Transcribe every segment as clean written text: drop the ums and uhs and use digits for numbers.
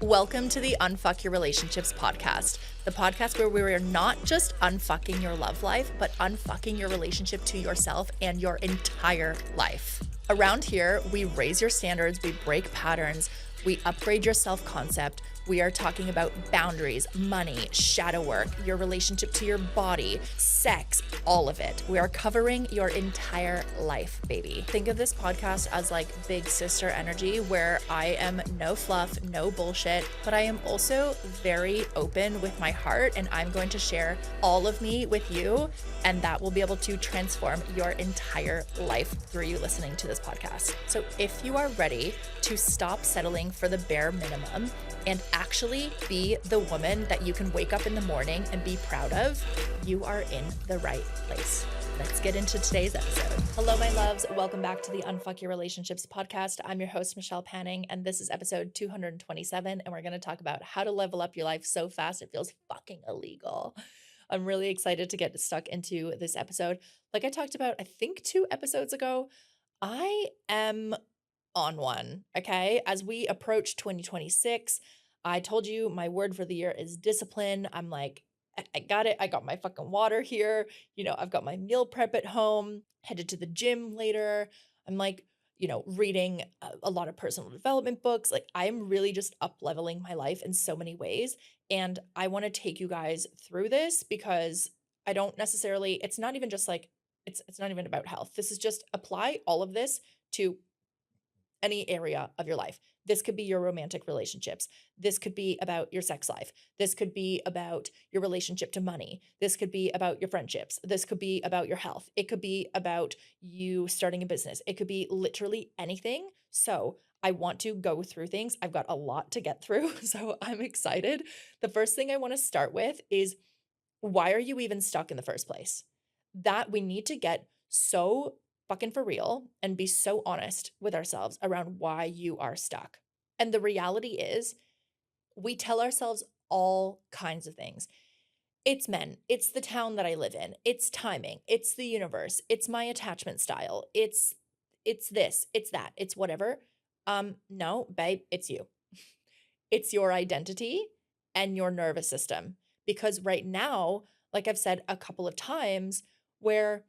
Welcome to the Unfck Your Relationships podcast, the podcast where we are not just unfucking your love life, but unfucking your relationship to yourself and your entire life. Around here, we raise your standards, we break patterns, we upgrade your self-concept. We are talking about boundaries, money, shadow work, your relationship to your body, sex, all of it. We are covering your entire life, baby. Think of this podcast as like big sister energy where I am no fluff, no bullshit, but I am also very open with my heart and I'm going to share all of me with you, and that will be able to transform your entire life through you listening to this podcast. So if you are ready to stop settling for the bare minimum and actually be the woman that you can wake up in the morning and be proud of, you are in the right place. Let's get into today's episode. Hello, my loves. Welcome back to the Unfck Your Relationships podcast. I'm your host, Michelle Panning, and this is episode 227, and we're going to talk about how to level up your life so fast it feels fucking illegal. I'm really excited to get stuck into this episode. Like I talked about, I think 2 episodes ago, I am on one, okay? As we approach 2026, I told you my word for the year is discipline. I'm like, I got it. I got my fucking water here. I've got my meal prep at home, headed to the gym later. I'm like, reading a lot of personal development books. Like I'm really just up leveling my life in so many ways. And I want to take you guys through this because I don't necessarily, it's not even just like, it's not even about health. This is just apply all of this to any area of your life. This could be your romantic relationships. This could be about your sex life. This could be about your relationship to money. This could be about your friendships. This could be about your health. It could be about you starting a business. It could be literally anything. So I want to go through things. I've got a lot to get through, so I'm excited. The first thing I want to start with is, why are you even stuck in the first place? That we need to get so fucking for real and be so honest with ourselves around why you are stuck. And the reality is, we tell ourselves all kinds of things. It's men, it's the town that I live in, it's timing, it's the universe, it's my attachment style, it's this, it's that, it's whatever. No, babe, it's you. It's your identity and your nervous system. Because right now, like I've said a couple of times, where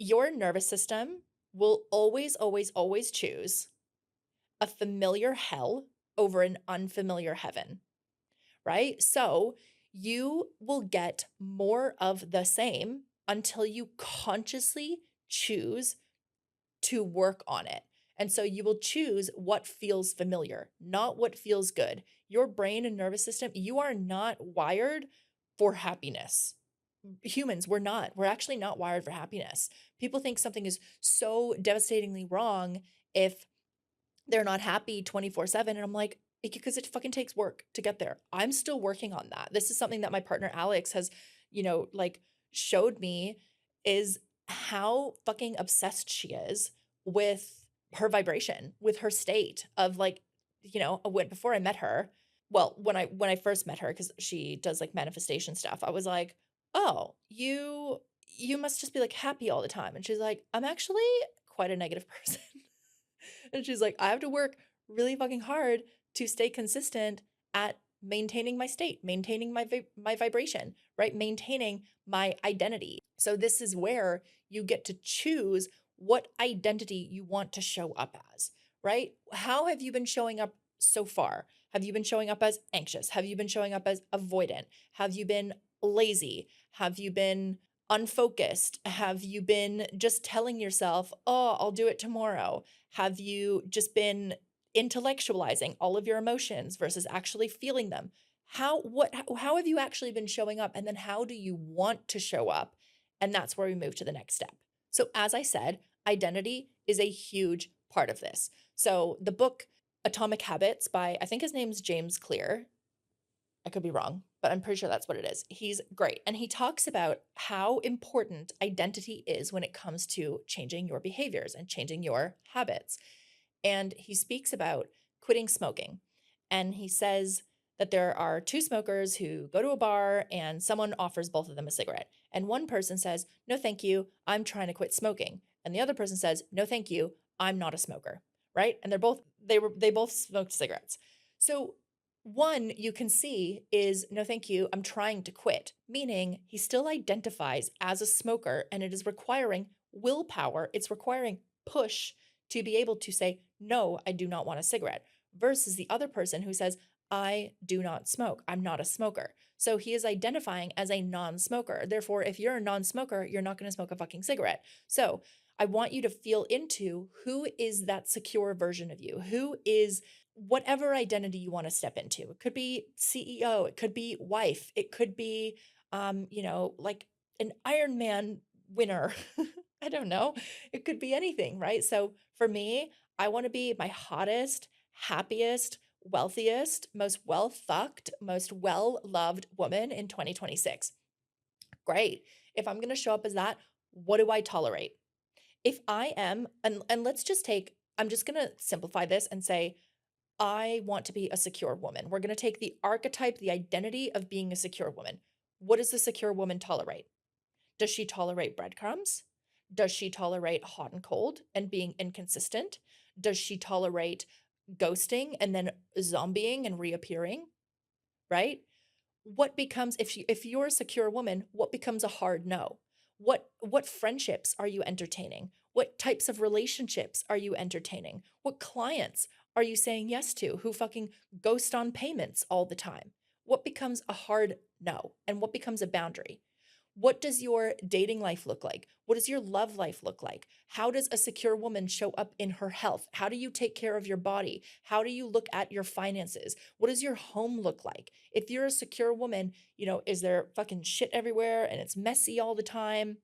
your nervous system will always, always, always choose a familiar hell over an unfamiliar heaven, right? So you will get more of the same until you consciously choose to work on it. And so you will choose what feels familiar, not what feels good. Your brain and nervous system, you are not wired for happiness. Humans, we're not. We're actually not wired for happiness. People think something is so devastatingly wrong if they're not happy 24/7. And I'm like, because it fucking takes work to get there. I'm still working on that. This is something that my partner Alex has, like showed me, is how fucking obsessed she is with her vibration, with her state of like, when before I met her, well, when I first met her, because she does like manifestation stuff, I was like, oh, you must just be like happy all the time. And she's like, I'm actually quite a negative person. And she's like, I have to work really fucking hard to stay consistent at maintaining my state, maintaining my vibration, right? Maintaining my identity. So this is where you get to choose what identity you want to show up as, right? How have you been showing up so far? Have you been showing up as anxious? Have you been showing up as avoidant? Have you been lazy? Have you been unfocused? Have you been just telling yourself, oh, I'll do it tomorrow? Have you just been intellectualizing all of your emotions versus actually feeling them? How have you actually been showing up? And then how do you want to show up? And that's where we move to the next step. So as I said, identity is a huge part of this. So the book Atomic Habits by, I think his name's James Clear. I could be wrong, but I'm pretty sure that's what it is. He's great. And he talks about how important identity is when it comes to changing your behaviors and changing your habits. And he speaks about quitting smoking. And he says that there are 2 smokers who go to a bar and someone offers both of them a cigarette. And one person says, no, thank you, I'm trying to quit smoking. And the other person says, no, thank you, I'm not a smoker, right? And they both smoked cigarettes. So One you can see is no, thank you, I'm trying to quit, meaning he still identifies as a smoker and it is requiring willpower. It's requiring push to be able to say, no, I do not want a cigarette, versus the other person who says, I do not smoke. I'm not a smoker. So he is identifying as a non smoker. Therefore, if you're a non smoker, you're not going to smoke a fucking cigarette. So I want you to feel into who is that secure version of you? Who is whatever identity you want to step into. It could be CEO, it could be wife, it could be, like an Ironman winner. I don't know. It could be anything, right? So for me, I want to be my hottest, happiest, wealthiest, most well fucked, most well loved woman in 2026. Great. If I'm going to show up as that, what do I tolerate? If I am, and let's just take, I'm just going to simplify this and say, I want to be a secure woman. We're going to take the archetype, the identity of being a secure woman. What does the secure woman tolerate? Does she tolerate breadcrumbs? Does she tolerate hot and cold and being inconsistent? Does she tolerate ghosting and then zombieing and reappearing? Right? What becomes, if you're a secure woman, what becomes a hard no? What friendships are you entertaining? What types of relationships are you entertaining? What clients are you saying yes to who fucking ghost on payments all the time? What becomes a hard no and what becomes a boundary? What does your dating life look like? What does your love life look like? How does a secure woman show up in her health? How do you take care of your body? How do you look at your finances? What does your home look like? If you're a secure woman, is there fucking shit everywhere and it's messy all the time?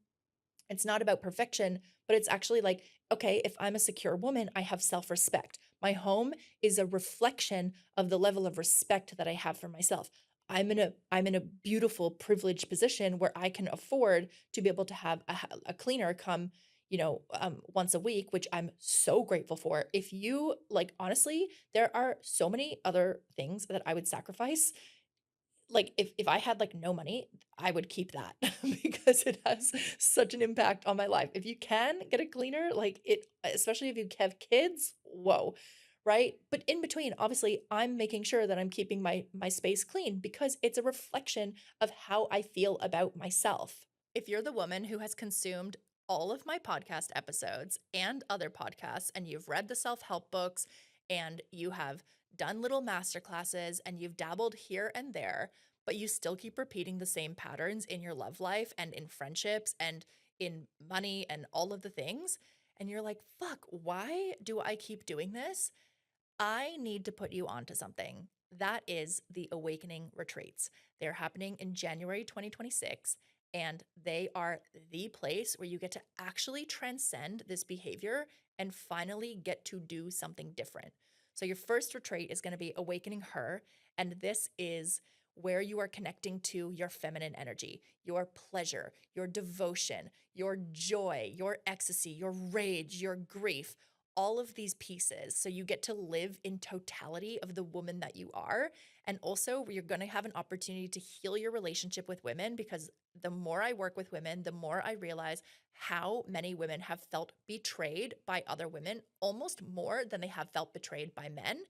It's not about perfection, but it's actually like, okay, if I'm a secure woman, I have self respect. My home is a reflection of the level of respect that I have for myself. I'm in a beautiful privileged position where I can afford to be able to have a cleaner come, once a week, which I'm so grateful for. If you like, honestly, there are so many other things that I would sacrifice. Like if I had like no money, I would keep that because it has such an impact on my life. If you can get a cleaner, like it, especially if you have kids, whoa, right? But in between, obviously, I'm making sure that I'm keeping my space clean because it's a reflection of how I feel about myself. If you're the woman who has consumed all of my podcast episodes and other podcasts, and you've read the self-help books and you have done little masterclasses and you've dabbled here and there, but you still keep repeating the same patterns in your love life and in friendships and in money and all of the things, and you're like, fuck, why do I keep doing this? I need to put you onto something. That is the Awakening Retreats. They're happening in January 2026, and they are the place where you get to actually transcend this behavior and finally get to do something different. So, your first retreat is going to be Awakening Her, and this is where you are connecting to your feminine energy, your pleasure, your devotion, your joy, your ecstasy, your rage, your grief, all of these pieces. So you get to live in totality of the woman that you are. And also, you're going to have an opportunity to heal your relationship with women because the more I work with women, the more I realize how many women have felt betrayed by other women, almost more than they have felt betrayed by men.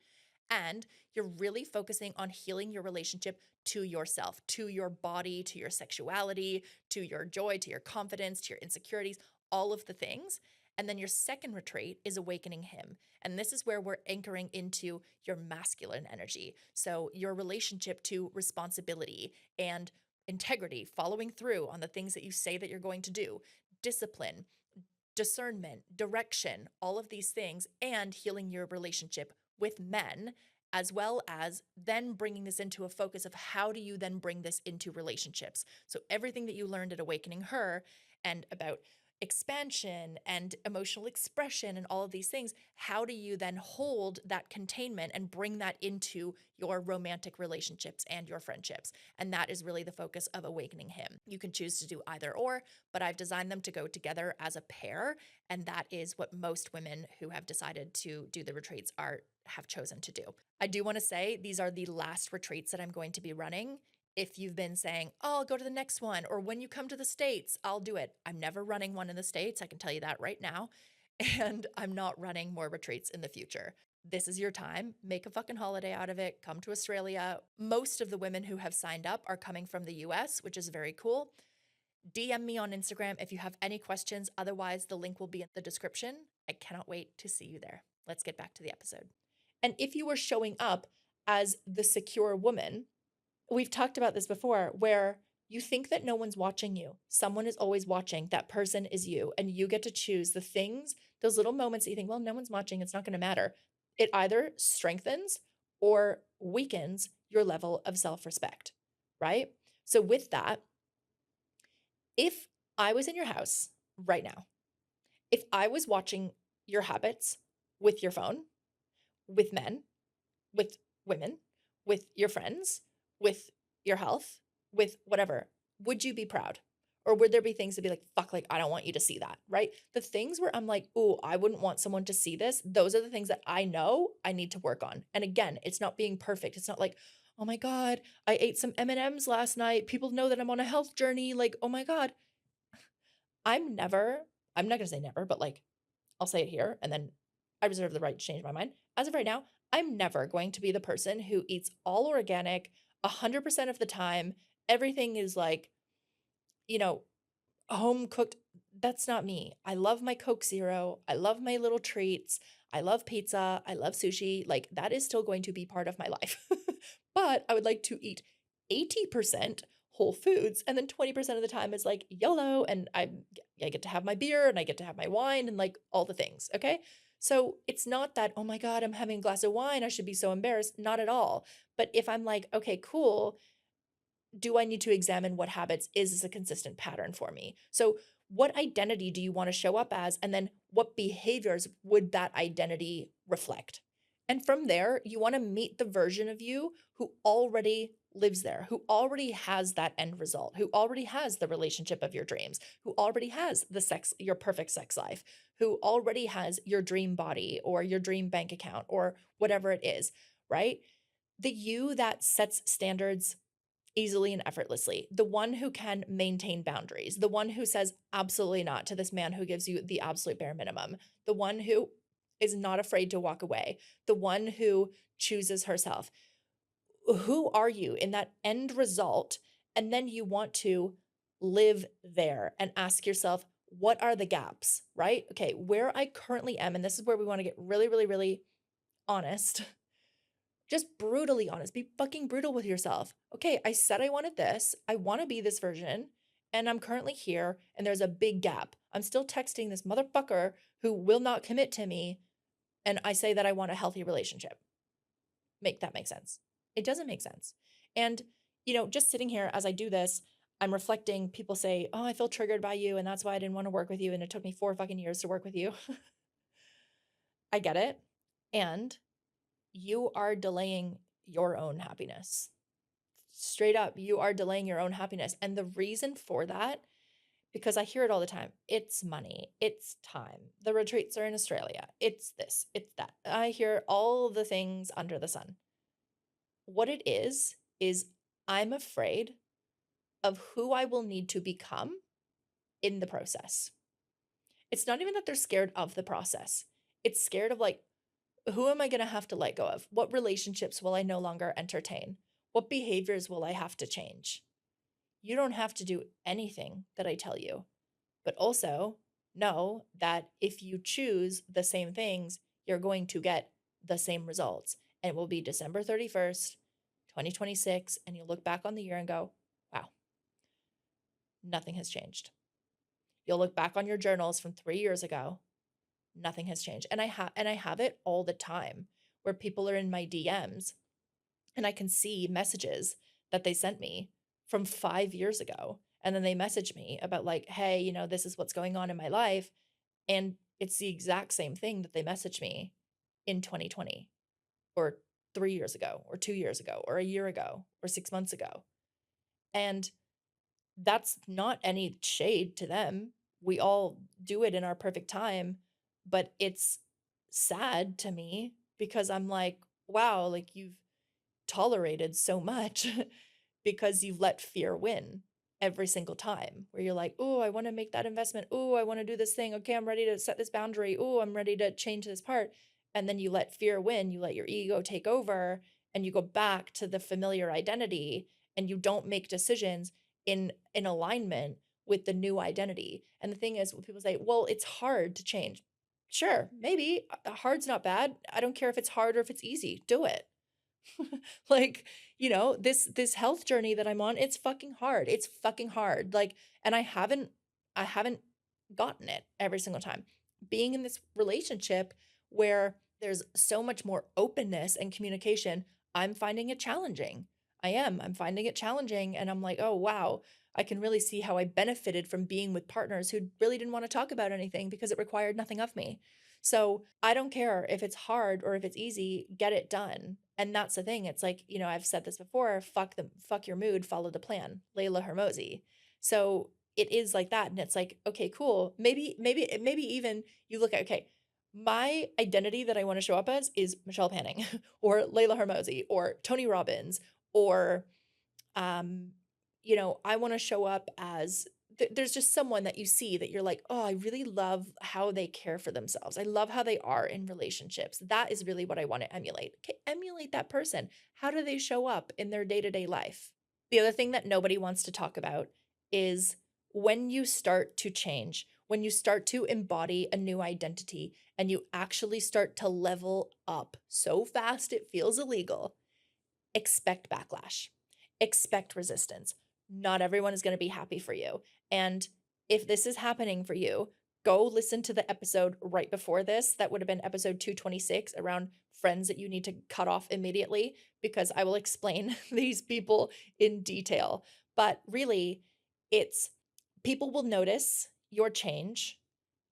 And you're really focusing on healing your relationship to yourself, to your body, to your sexuality, to your joy, to your confidence, to your insecurities, all of the things. And then your second retreat is Awakening Him. And this is where we're anchoring into your masculine energy. So your relationship to responsibility and integrity, following through on the things that you say that you're going to do, discipline, discernment, direction, all of these things, and healing your relationship with men, as well as then bringing this into a focus of how do you then bring this into relationships. So, everything that you learned at Awakening Her and about expansion and emotional expression and all of these things, how do you then hold that containment and bring that into your romantic relationships and your friendships? And that is really the focus of Awakening Him. You can choose to do either or, but I've designed them to go together as a pair. And that is what most women who have decided to do the retreats have chosen to do. I do want to say these are the last retreats that I'm going to be running. If you've been saying, oh, I'll go to the next one, or when you come to the States, I'll do it. I'm never running one in the States. I can tell you that right now. And I'm not running more retreats in the future. this is your time. Make a fucking holiday out of it. Come to Australia. Most of the women who have signed up are coming from the US, which is very cool. DM me on Instagram if you have any questions. Otherwise, the link will be in the description. I cannot wait to see you there. Let's get back to the episode. And if you were showing up as the secure woman, we've talked about this before, where you think that no one's watching you. Someone is always watching. That person is you. And you get to choose the things, those little moments that you think, well, no one's watching. It's not going to matter. It either strengthens or weakens your level of self-respect, right? So with that, if I was in your house right now, if I was watching your habits with your phone, with men, with women, with your friends, with your health, with whatever, would you be proud? Or would there be things to be like, fuck, like, I don't want you to see that, right? The things where I'm like, oh, I wouldn't want someone to see this. Those are the things that I know I need to work on. And again, it's not being perfect. It's not like, oh my God, I ate some M&Ms last night. People know that I'm on a health journey. Like, oh my God. I'm not going to say never, but like, I'll say it here and then I reserve the right to change my mind. As of right now, I'm never going to be the person who eats all organic 100% of the time. Everything is like, you know, home cooked. That's not me. I love my Coke Zero. I love my little treats. I love pizza. I love sushi. Like that is still going to be part of my life. But I would like to eat 80% whole foods. And then 20% of the time is like YOLO. And I get to have my beer and I get to have my wine and like all the things. Okay. So it's not that, oh my God, I'm having a glass of wine. I should be so embarrassed. Not at all. But if I'm like, okay, cool, do I need to examine what habits is this a consistent pattern for me? So what identity do you want to show up as? And then what behaviors would that identity reflect? And from there, you want to meet the version of you who already lives there, who already has that end result, who already has the relationship of your dreams, who already has the sex, your perfect sex life, who already has your dream body or your dream bank account or whatever it is, right? The you that sets standards easily and effortlessly, the one who can maintain boundaries, the one who says absolutely not to this man who gives you the absolute bare minimum, the one who is not afraid to walk away, the one who chooses herself. Who are you in that end result? And then you want to live there and ask yourself, what are the gaps, right? Okay, where I currently am, and this is where we want to get really, really, really honest, just brutally honest. Be fucking brutal with yourself. Okay, I said I wanted this. I want to be this version. And I'm currently here and there's a big gap. I'm still texting this motherfucker who will not commit to me. And I say that I want a healthy relationship. Make that make sense. It doesn't make sense. And, just sitting here as I do this, I'm reflecting. People say, oh, I feel triggered by you. And that's why I didn't want to work with you. And it took me 4 fucking years to work with you. I get it. And you are delaying your own happiness. Straight up, you are delaying your own happiness. And the reason for that, because I hear it all the time, it's money, it's time, the retreats are in Australia, it's this, it's that. I hear all the things under the sun. What it is I'm afraid of who I will need to become in the process. It's not even that they're scared of the process. It's scared of like, who am I going to have to let go of? What relationships will I no longer entertain? What behaviors will I have to change? You don't have to do anything that I tell you, but also know that if you choose the same things, you're going to get the same results. And it will be December 31st, 2026. And you'll look back on the year and go, wow, nothing has changed. You'll look back on your journals from 3 years ago. Nothing has changed. And I have it all the time where people are in my DMs and I can see messages that they sent me from 5 years ago. And then they message me about like, hey, this is what's going on in my life. And it's the exact same thing that they messaged me in 2020 or 3 years ago or 2 years ago or a year ago or 6 months ago. And that's not any shade to them. We all do it in our perfect time, but it's sad to me because I'm like, wow, like you've tolerated so much because you've let fear win every single time where you're like, oh, I want to make that investment. Oh, I want to do this thing. Okay, I'm ready to set this boundary. Oh, I'm ready to change this part. and then you let fear win, you let your ego take over, and you go back to the familiar identity, and you don't make decisions in alignment with the new identity. And the thing is, when people say, well, it's hard to change. Sure, maybe hard's not bad. I don't care if it's hard or if it's easy. Do it. Like, this health journey that I'm on, it's fucking hard. It's fucking hard. Like, and I haven't gotten it every single time. Being in this relationship where there's so much more openness and communication, I'm finding it challenging. I'm finding it challenging. And I'm like, oh, wow, I can really see how I benefited from being with partners who really didn't want to talk about anything because it required nothing of me. So I don't care if it's hard or if it's easy, get it done. And that's the thing. It's like, I've said this before, fuck your mood, follow the plan. Layla Hermosi. So it is like that. And it's like, okay, cool. Maybe even you look at, okay, my identity that I want to show up as is Michelle Panning or Layla Hermosi or Tony Robbins or I want to show up as there's just someone that you see that you're like, oh, I really love how they care for themselves. I love how they are in relationships. That is really what I want to emulate. Okay, emulate that person. How do they show up in their day-to-day life? The other thing that nobody wants to talk about is when you start to change, when you start to embody a new identity and you actually start to level up so fast it feels illegal, expect backlash, expect resistance. Not everyone is going to be happy for you. And if this is happening for you, go listen to the episode right before this. That would have been episode 226 around friends that you need to cut off immediately, because I will explain these people in detail. But really, it's people will notice your change,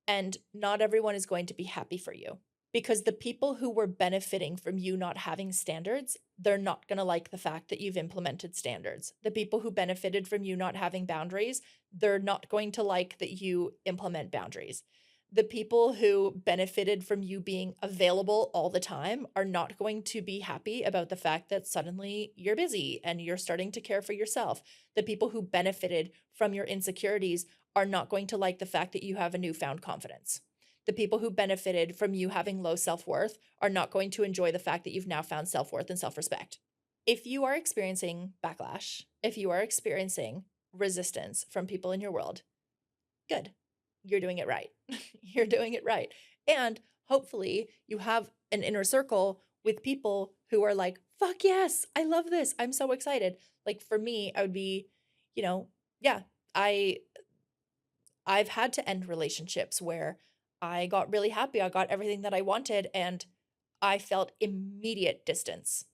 and not everyone is going to be happy for you. Because the people who were benefiting from you not having standards, they're not going to like the fact that you've implemented standards. The people who benefited from you not having boundaries, they're not going to like that you implement boundaries. The people who benefited from you being available all the time are not going to be happy about the fact that suddenly you're busy and you're starting to care for yourself. The people who benefited from your insecurities are not going to like the fact that you have a newfound confidence. The people who benefited from you having low self-worth are not going to enjoy the fact that you've now found self-worth and self-respect. If you are experiencing backlash, if you are experiencing resistance from people in your world, good. You're doing it right. You're doing it right. And hopefully you have an inner circle with people who are like, fuck yes, I love this. I'm so excited. Like for me, I would be, yeah, I've had to end relationships where I got really happy. I got everything that I wanted, and I felt immediate distance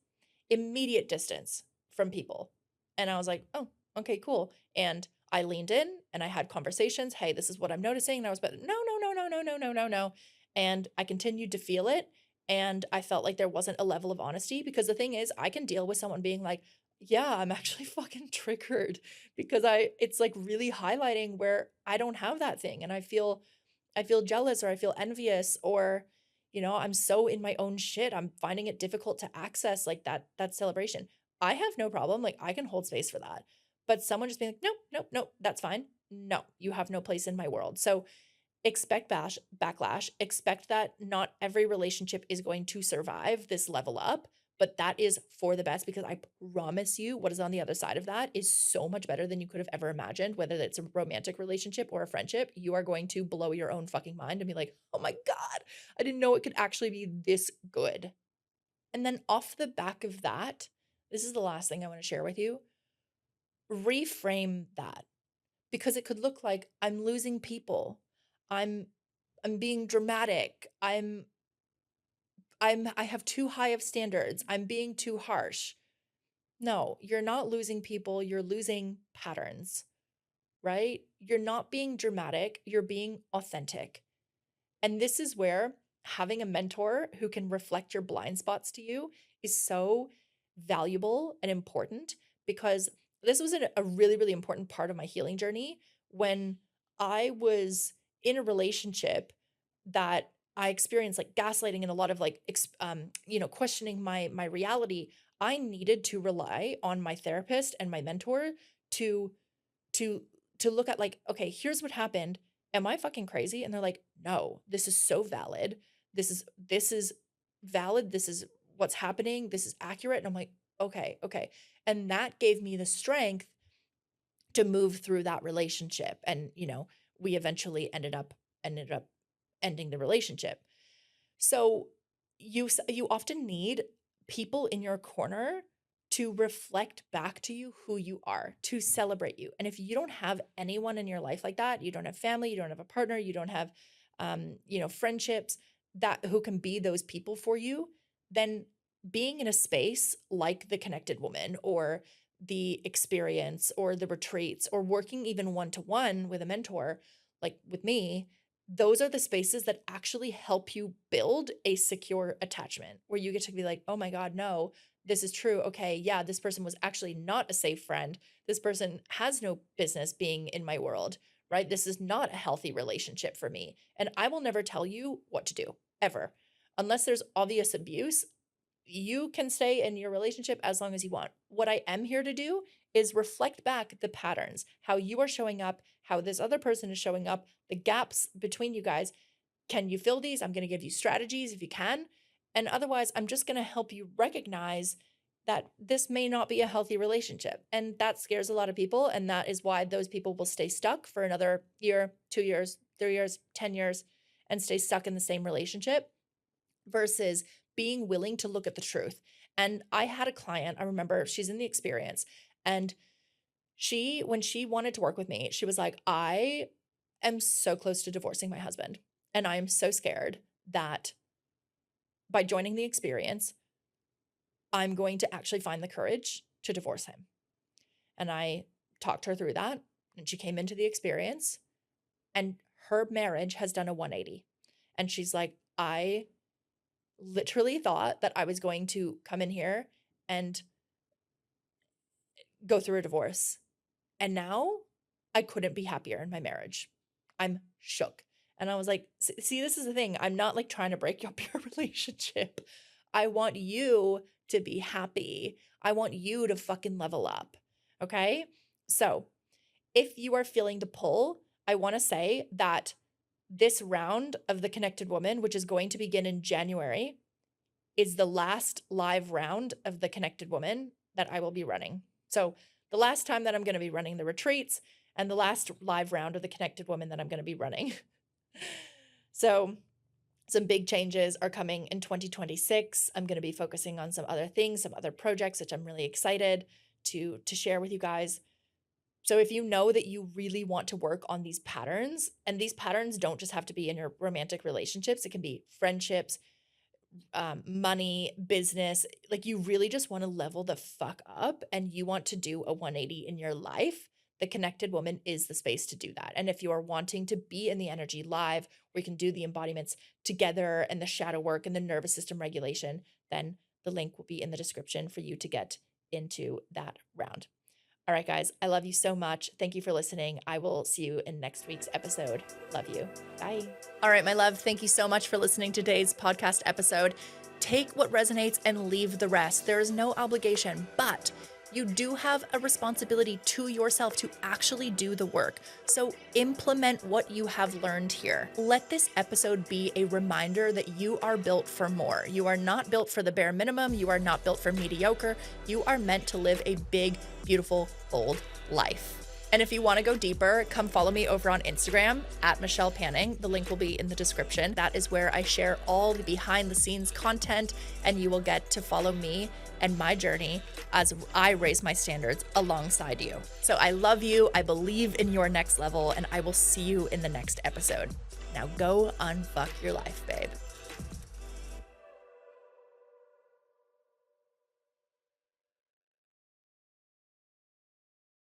from people. And I was like, oh, okay, cool. And I leaned in and I had conversations. Hey, this is what I'm noticing. And I was, but no, no, no, no, no, no, no, no, no. And I continued to feel it. And I felt like there wasn't a level of honesty, because the thing is, I can deal with someone being like, yeah, I'm actually fucking triggered, because it's like really highlighting where I don't have that thing. And I feel jealous, or I feel envious, or, I'm so in my own shit. I'm finding it difficult to access like that celebration. I have no problem. Like I can hold space for that. But someone just being like, nope, nope, nope, that's fine. No, you have no place in my world. So expect backlash, expect that not every relationship is going to survive this level up, but that is for the best, because I promise you what is on the other side of that is so much better than you could have ever imagined. Whether it's a romantic relationship or a friendship, you are going to blow your own fucking mind and be like, oh my God, I didn't know it could actually be this good. And then off the back of that, this is the last thing I want to share with you. Reframe that, because it could look like I'm losing people. I'm I'm being dramatic. I have too high of standards. I'm being too harsh. No, you're not losing people, you're losing patterns, right? You're not being dramatic, you're being authentic. And this is where having a mentor who can reflect your blind spots to you is so valuable and important, because this was a really, really important part of my healing journey when I was in a relationship that I experienced like gaslighting and a lot of like, questioning my reality. I needed to rely on my therapist and my mentor to to to look at like, okay, here's what happened. Am I fucking crazy? And they're like, no, this is so valid. This is valid. This is what's happening. This is accurate. And I'm like, okay. And that gave me the strength to move through that relationship. And, we eventually ended up ending the relationship. So you often need people in your corner to reflect back to you who you are, to celebrate you. And if you don't have anyone in your life like that, you don't have family, you don't have a partner, you don't have friendships that who can be those people for you, then being in a space like the Connected Woman or the experience or the retreats or working even one-to-one with a mentor, like with me, those are the spaces that actually help you build a secure attachment where you get to be like, oh my God, no, this is true. Okay, yeah, this person was actually not a safe friend. This person has no business being in my world, right? This is not a healthy relationship for me. And I will never tell you what to do, ever. Unless there's obvious abuse, you can stay in your relationship as long as you want. What I am here to do is reflect back the patterns, how you are showing up, how this other person is showing up, the gaps between you guys. Can you fill these? I'm going to give you strategies if you can. And otherwise, I'm just going to help you recognize that this may not be a healthy relationship. And that scares a lot of people. And that is why those people will stay stuck for another year, 2 years, 3 years, 10 years, and stay stuck in the same relationship versus being willing to look at the truth. And I had a client, I remember she's in the experience, and when she wanted to work with me, she was like, I am so close to divorcing my husband. And I am so scared that by joining the experience, I'm going to actually find the courage to divorce him. And I talked her through that. And she came into the experience and her marriage has done a 180. And she's like, I literally thought that I was going to come in here and go through a divorce. And now I couldn't be happier in my marriage. I'm shook. And I was like, see, this is the thing. I'm not like trying to break up your relationship. I want you to be happy. I want you to fucking level up. Okay? So if you are feeling the pull, I want to say that this round of the Connected Woman, which is going to begin in January, is the last live round of the Connected Woman that I will be running. So the last time that I'm going to be running the retreats and the last live round of the Connected Woman that I'm going to be running. So some big changes are coming in 2026. I'm going to be focusing on some other things, some other projects, which I'm really excited to share with you guys. So if you know that you really want to work on these patterns, and these patterns don't just have to be in your romantic relationships, it can be friendships, money, business, like you really just want to level the fuck up and you want to do a 180 in your life, the Connected Woman is the space to do that. And if you are wanting to be in the energy live, where you can do the embodiments together and the shadow work and the nervous system regulation, then the link will be in the description for you to get into that round. All right, guys, I love you so much. Thank you for listening. I will see you in next week's episode. Love you. Bye. All right, my love, thank you so much for listening to today's podcast episode. Take what resonates and leave the rest. There is no obligation, but you do have a responsibility to yourself to actually do the work. So implement what you have learned here. Let this episode be a reminder that you are built for more. You are not built for the bare minimum. You are not built for mediocre. You are meant to live a big, beautiful, bold life. And if you want to go deeper, come follow me over on Instagram at Michelle Panning. The link will be in the description. That is where I share all the behind the scenes content, and you will get to follow me and my journey as I raise my standards alongside you. So I love you. I believe in your next level, and I will see you in the next episode. Now go unfuck your life, babe.